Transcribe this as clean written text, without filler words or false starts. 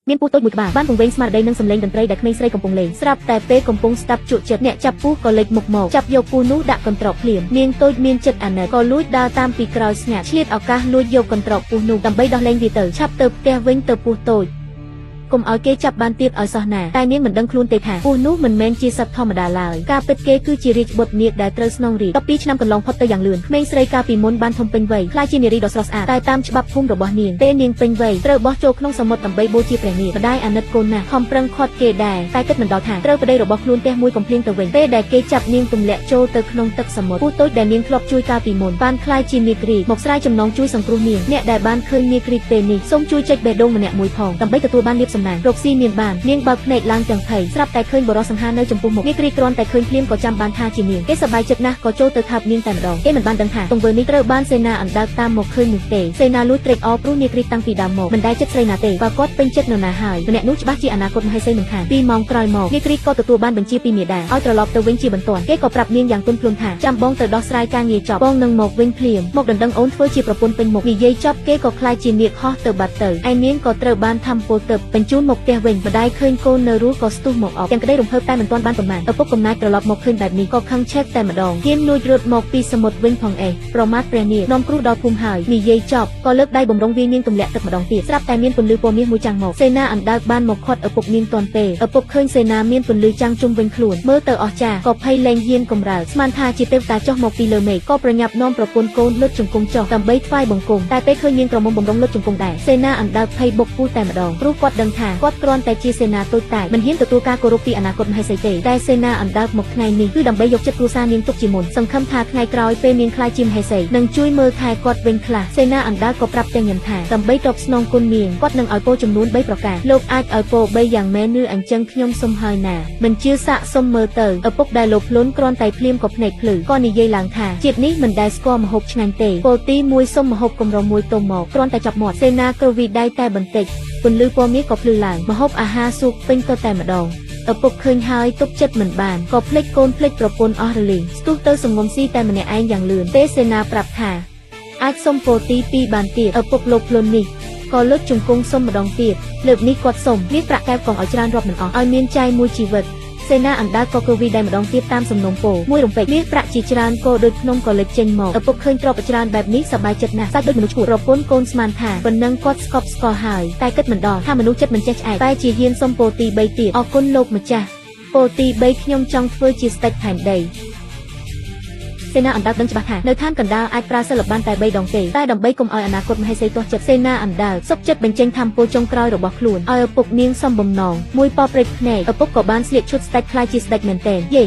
មានពស់តូចមួយក្បាលបានពង្វេងស្មារតីនឹងសម្លេងតន្ត្រីដែលក្មេងស្រីកំពុងលេងស្រាប់តែពេលកំពុងស្ដាប់ជក់ចិត្តអ្នកចាប់ពស់ក៏លេចមុខមកចាប់យកពស់នោះដាក់កន្ត្រកភ្លាមនាងតូចមានចិត្តអាណិតក៏លួចដើរតាមពីក្រោយស្ងាត់ឆ្លៀតឱកាសលួចយកកន្ត្រកពស់នោះដើម្បីដោះលែងវាទៅឆាប់ទៅផ្ទះវិញទៅពស់តូចកុំឲ្យគេចាប់បានទៀតឲ្យសោះណាតែនាងមិនដឹងខ្លួនទេថាពស់នោះមិនមែនជាសត្វធម្មតាឡើយការពិតគេគឺជារាជបុត្រនាគដែលត្រូវស្នងរាជ12ឆ្នាំកន្លងផុតទៅយ៉ាងលឿនក្មេងស្រីកាលពីមុនបានធំពេញវ័យខ្លាចជានារីដ៏ស្រស់ស្អាតតែតាមច្បាប់ភូមិរបស់នាងពេលនាងពេញវ័យត្រូវបោះចូលក្នុងសមុទ្រដើម្បីបូជាព្រះនាងម្ដាយអាណិតកូនណាស់ខំប្រឹងខាត់គេដែរតែគិតមិនដល់ថាត្រូវប្តីរបស់ខ្លួនទះមួយកំភ្លៀងទៅវិញពេលដែលគេចាប់នាងទម្លាក់ចូលទៅក្នុងទឹកសមុទ្រពស់តូចដែលនាងធ្លាប់ជួយកាលពីមុនបានខ្លាចជានាគរីមកស្រាយចំណងជួយសង្គ្រោះនាងអ្នកដែលបានឃើញនាគរីពេលនេះសូមជួយចុចបេះដូងម្នាក់មួយផងដើម្បីទទួលបានលាភសំណាងរកស៊ីមានបាននាងបើកភ្នែកឡើងទាំងភ័យស្រាប់តែឃើញបរិសសង្ហានៅចំពោះមុខនាគរីគ្រាន់តែឃើញភ្លាមក៏ចាំបានថាជានាងគេសប្បាយចិត្តណាស់ក៏ចូលទៅថាបនាងតែម្ដងគេមិនបានដឹងថាទង្វើនេះត្រូវបានសេនាអណ្ដើកតាមមកឃើញនោះទេសេនាលួចត្រេកអរព្រោះនាគរីតាំងពីដើមមកមិនដែលចិត្តស្រីណាទេបើគាត់ពេញចិត្តនរណាហើយម្នាក់នោះច្បាស់ជាអនាគតមហេសីមិនខាន2ម៉ោងក្រោយមកនាគរីក៏ទទួលបានបញ្ជាពីមាតាឲ្យត្រឡប់ទៅវិញជាបន្ទាន់គេក៏ប្រាប់នាងយ៉ាងទន់ភ្លន់ថាចាំបងទៅដោះស្រាយការងារចប់បងនឹងមកវិញភ្លាមមកដណ្ដឹងអូនធ្វើជាប្រពន្ធពេញមុខនិយាយចប់គេក៏ខ្លាចជានាគហោះទៅបាត់ទៅឯនាងក៏ត្រូវបានធ្វើពលទៅបញ្ជូនមកផ្ទះវិញម្ដាយឃើញកូននៅរស់ក៏ស្ទុះមកអបទាំងក្តីរំភើបតែមិនទាន់បានប្រមាណឪពុកកំណាចត្រឡប់មកឃើញបែបនេះក៏ខឹងឆេះតែម្ដងហ៊ានលួចរត់មកពីសមុទ្រវិញផងប្រមាថព្រះនាងនាំគ្រោះដល់ភូមិហើយនិយាយចប់ក៏លើកដៃបំរុងវានាងទម្លាក់ទឹកម្ដងទៀតស្រាប់តែមានពន្លឺពណ៌មាសមួយចាំងមកសេនាអណ្ដើកបានមកខាត់ឪពុកនាងទាន់ពេលឪពុកឃើញសេនាមានពន្លឺចាំងជុំវិញខ្លួនមើលទៅអស្ចារ្យក៏ភ័យលែងហ៊ានកម្រើស្មានថាជាទេវតាចុះមកពីលើមេឃក៏ប្រញាប់នាំប្រពន្ធកូនលុតជង្គង់ចុះដើម្បីថ្វាយបង្គំតែពេលឃើញនាងក្រមុំបំរុងលុតជង្គង់ដែរសេនាអណ្ដើកភ័យបុកពោះតែម្ដងព្រោះគាត់ដឹងថាគាត់គ្រាន់តែជាសេនាតូចតាចមិនហ៊ានទទួលការគោរពពីអនាគតមហេសីទេតែសេនាអណ្ដើកមកថ្ងៃនេះគឺដើម្បីយកចិត្តគ្រួសារនាងទុកជាមុនសង្ឃឹមថាថ្ងៃក្រោយពេលនាងខ្លាចជាមហេសីនឹងជួយមើលថែគាត់វិញខ្លះសេនាអណ្ដើកក៏ប្រាប់ទាំងញឹមថាដើម្បីតបស្នងគុណនាងគាត់នឹងឲ្យពរចំនួន3ប្រការលោកអាចឲ្យពរ3យ៉ាងមែនឬអញ្ចឹងខ្ញុំសុំហើយណាមិនជឿសាកសុំមើលទៅឪពុកដែលលោភលន់គ្រាន់តែភ្លាមក៏ភ្នែកភ្លឺក៏និយាយឡើងថាជាតិនេះមិនដែលស្គាល់ម្ហូបឆ្ងាញ់ទេពលទី1សុំម្ហូបកម្រមួយទុំមកគ្រាន់តែចាប់មាត់សេនាក្រវីដៃតែបន្តិចពន្លឺពណ៌មាសក៏ភ្លឺឡើងម្ហូបអាហារស៊ូបពេញទៅតែម្ដងឪពុកឃើញហើយទុកចិត្តមិនបានក៏ភ្លេចកូនភ្លេចប្រពន្ធអស់រលីងស្ទុះទៅសងំស៊ីតែម្នាក់ឯងយ៉ាងលឿនទេសេនាប្រាប់ថាអាចសុំពរទី2បានទៀតឪពុកលោភលន់នេះក៏លើកជង្គង់សុំម្ដងទៀតលើកនេះគាត់សុំមាសប្រាក់កែបកងឲ្យច្រើនរាប់មិនអស់ឲ្យមានចាយមួយជីវិតសេនាអណ្ដើកក៏គ្រវីដែរម្ដងទៀតតាមសំណុំពរមួយរំពេចមាសប្រាក់ជាច្រើនក៏ដូចភ្នំក៏លេចចេញមកឪពុកឃើញទ្រព្យច្រើនបែបនេះសប្បាយចិត្តណាស់សាច់ដូចមនុស្សឈួតប្រពន្ធកូនស្មានថាប៉ុណ្ណឹងគាត់ស្កប់ស្កល់ហើយតែគិតមិនដល់ថាមនុស្សចិត្តមិនចេះឆ្អែតតែជាហ៊ានសុំពរទី3ទៀតអរគុណលោកម្ចាស់ពរទី3ខ្ញុំចង់ធ្វើជាស្ដេចផែនដីសេនាអណ្ដើកដឹងច្បាស់ថានៅឋានកណ្ដាលអាចប្រើសិលបានតែ3ដងទេតែដើម្បីកុំឲ្យអនាគតមហេសីទាស់ចិត្តសេនាអណ្ដើកសុខចិត្តបញ្ចេញធម៌ពលចុងក្រោយរបស់ខ្លួនឲ្យឪពុកនាងសំបំណងមួយប៉ព្រិចភ្នែកឪពុកក៏បានស្លៀកឈុតស្ដេចខ្លាចជាស្ដេចមែនទែនយេ